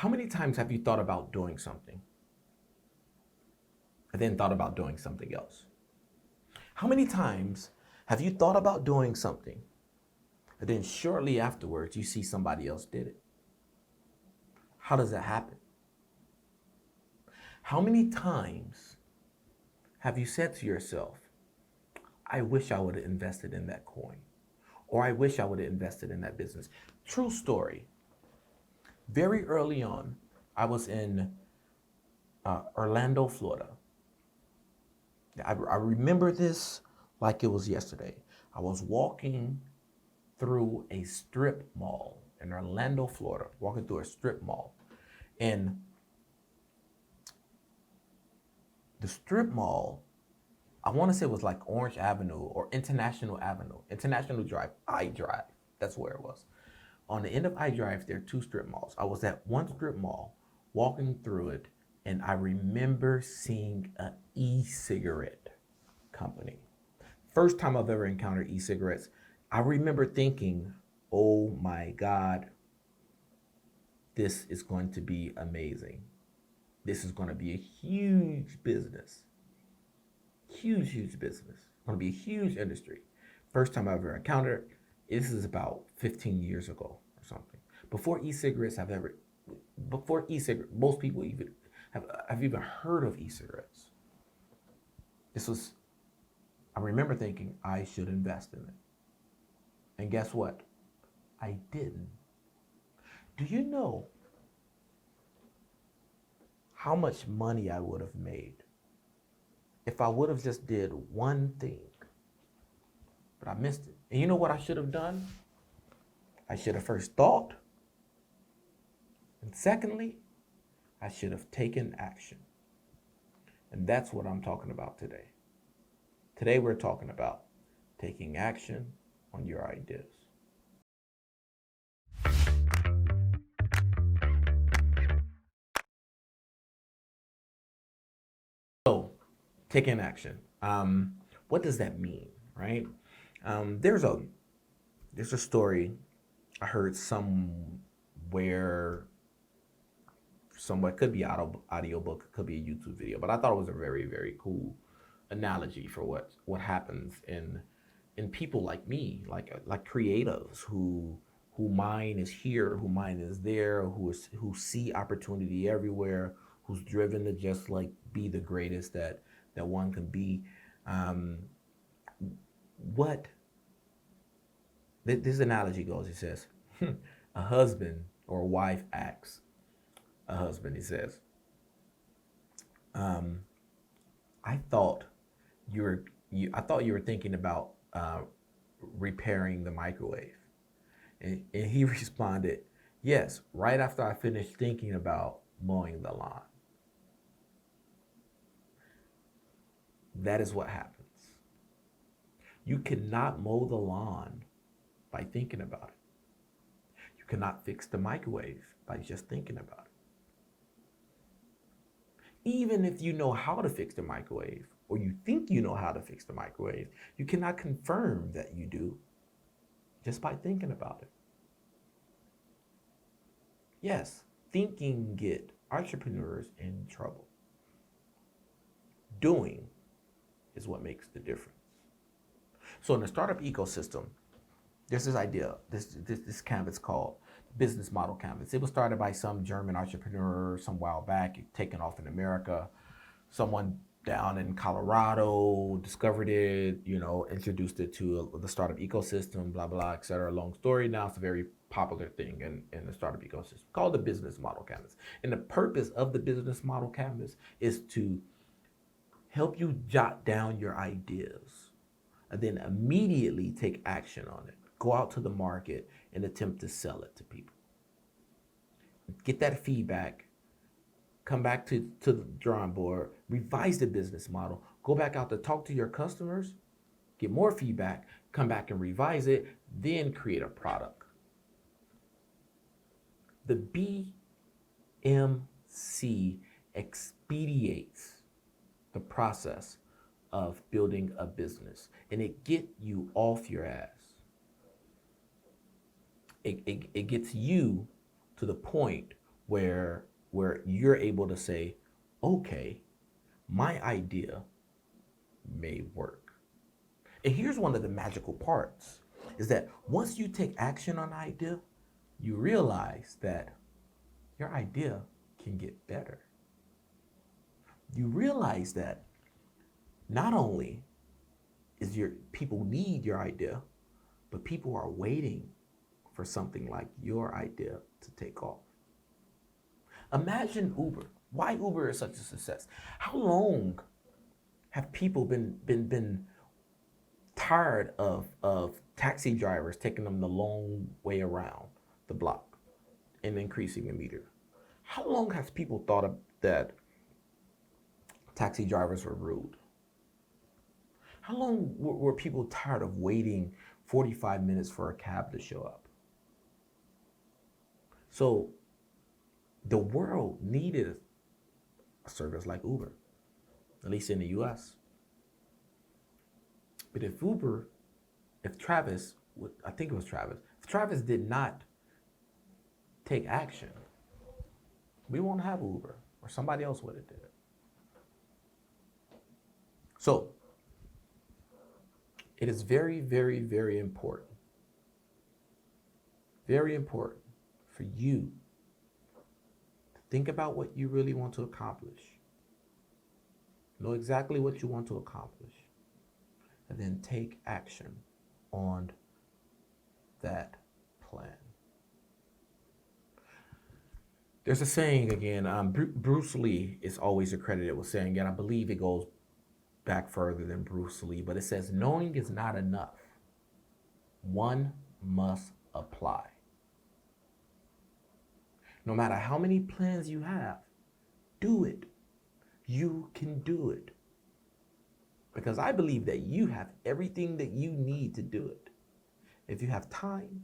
How many times have you thought about doing something and then thought about doing something else? How many times have you thought about doing something and then shortly afterwards you see somebody else did it? How does that happen? How many times have you said to yourself, I wish I would have invested in that coin, or I wish I would have invested in that business? True story. Very early on, I was in Orlando, Florida. I remember this like it was yesterday. I was walking through a strip mall in Orlando, Florida, walking through a strip mall. And the strip mall, I want to say it was like Orange Avenue or International Avenue, International Drive, I Drive. That's where it was. On the end of I Drive, there are two strip malls. I was at one strip mall, walking through it, and I remember seeing an e-cigarette company. First time I've ever encountered e-cigarettes. I remember thinking, oh my God, this is going to be amazing. This is going to be a huge business. Huge business. It's going to be a huge industry. First time I've ever encountered it. This is about 15 years ago or something. Before e-cigarettes have ever, before e-cigarettes, most people even have even heard of e-cigarettes. This was, I remember thinking I should invest in it. And guess what? I didn't. Do you know how much money I would have made if I would have just did one thing? But I missed it. And you know what I should have done? I should have first thought. And secondly, I should have taken action. And that's what I'm talking about today. Today we're talking about taking action on your ideas. So, taking action. What does that mean, right? Um, there's a there's a story I heard somewhere, somewhere, could be audio book, could be a YouTube video, but I thought it was a very cool analogy for what happens in people like me, like creatives who mind is here, who mind is there, who see opportunity everywhere, who's driven to just like be the greatest that one can be. Um, what this analogy goes, he says, a husband or a wife asks a husband, he says, um, I thought I thought you were thinking about repairing the microwave. And he responded, yes, right after I finished thinking about mowing the lawn. That is what happens. You cannot mow the lawn by thinking about it. You cannot fix the microwave by just thinking about it. Even if you know how to fix the microwave, or you think you know how to fix the microwave, you cannot confirm that you do just by thinking about it. Yes, thinking get entrepreneurs in trouble. Doing is what makes the difference. So in the startup ecosystem, there's this idea, this canvas called business model canvas. It was started by some German entrepreneur some while back, taken off in America. Someone down in Colorado discovered it, introduced it to the startup ecosystem, blah, blah, et cetera. Long story. Now it's a very popular thing in the startup ecosystem called the business model canvas. And the purpose of the business model canvas is to help you jot down your ideas and then immediately take action on it. Go out to the market and attempt to sell it to people. Get that feedback, come back to the drawing board, revise the business model, go back out to talk to your customers, get more feedback, come back and revise it, then create a product. The BMC expedites the process of building a business, and it get you off your ass. It gets you to the point where you're able to say, okay, my idea may work. And here's one of the magical parts is that once you take action on an idea, you realize that your idea can get better. You realize that not only is your people need your idea, but people are waiting for something like your idea to take off. Imagine Uber. Why Uber is such a success? How long have people been tired of taxi drivers taking them the long way around the block and increasing the meter? How long has people thought that taxi drivers were rude? How long were people tired of waiting 45 minutes for a cab to show up? So the world needed a service like Uber, at least in the US. But if Travis, I think it was Travis, if Travis did not take action, we won't have Uber, or somebody else would have did it. So it is very, very, very important for you to think about what you really want to accomplish. Know exactly what you want to accomplish. And then take action on that plan. There's a saying again, Bruce Lee is always accredited with saying, and I believe it goes back further than Bruce Lee, but it says, knowing is not enough. One must apply. No matter how many plans you have, do it. You can do it. Because I believe that you have everything that you need to do it. If you have time,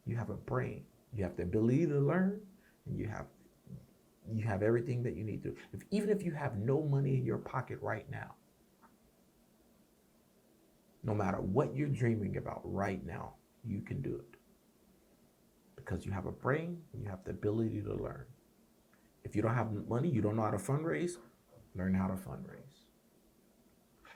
you have a brain, you have the ability to learn, and you have everything that you need to. Even if you have no money in your pocket right now, no matter what you're dreaming about right now, you can do it. Because you have a brain, and you have the ability to learn. If you don't have money, you don't know how to fundraise, learn how to fundraise.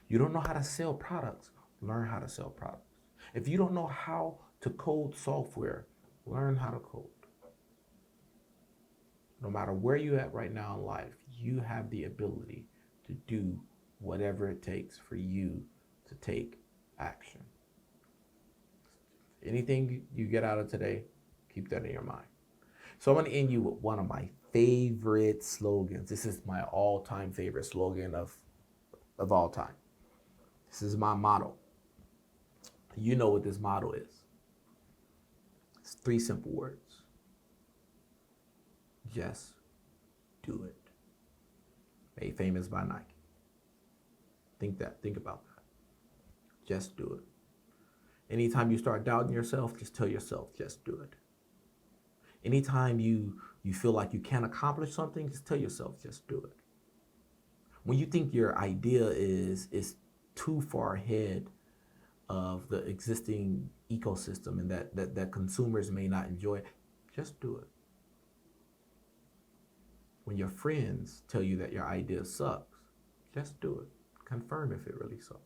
You don't know how to sell products, learn how to sell products. If you don't know how to code software, learn how to code. No matter where you're at right now in life, you have the ability to do whatever it takes for you to take action. Anything you get out of today, keep that in your mind. So I'm going to end you with one of my favorite slogans. This is my all-time favorite slogan of all time. This is my motto. You know what this motto is. It's 3 simple words. Just do it. Made famous by Nike. Think about that. Just do it. Anytime you start doubting yourself, just tell yourself, just do it. Anytime you feel like you can't accomplish something, just tell yourself, just do it. When you think your idea is too far ahead of the existing ecosystem and that consumers may not enjoy, just do it. When your friends tell you that your idea sucks, just do it. Confirm if it really sucks.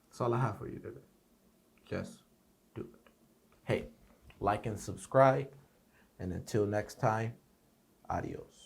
That's all I have for you today. Just do it. Hey, like and subscribe. And until next time, adios.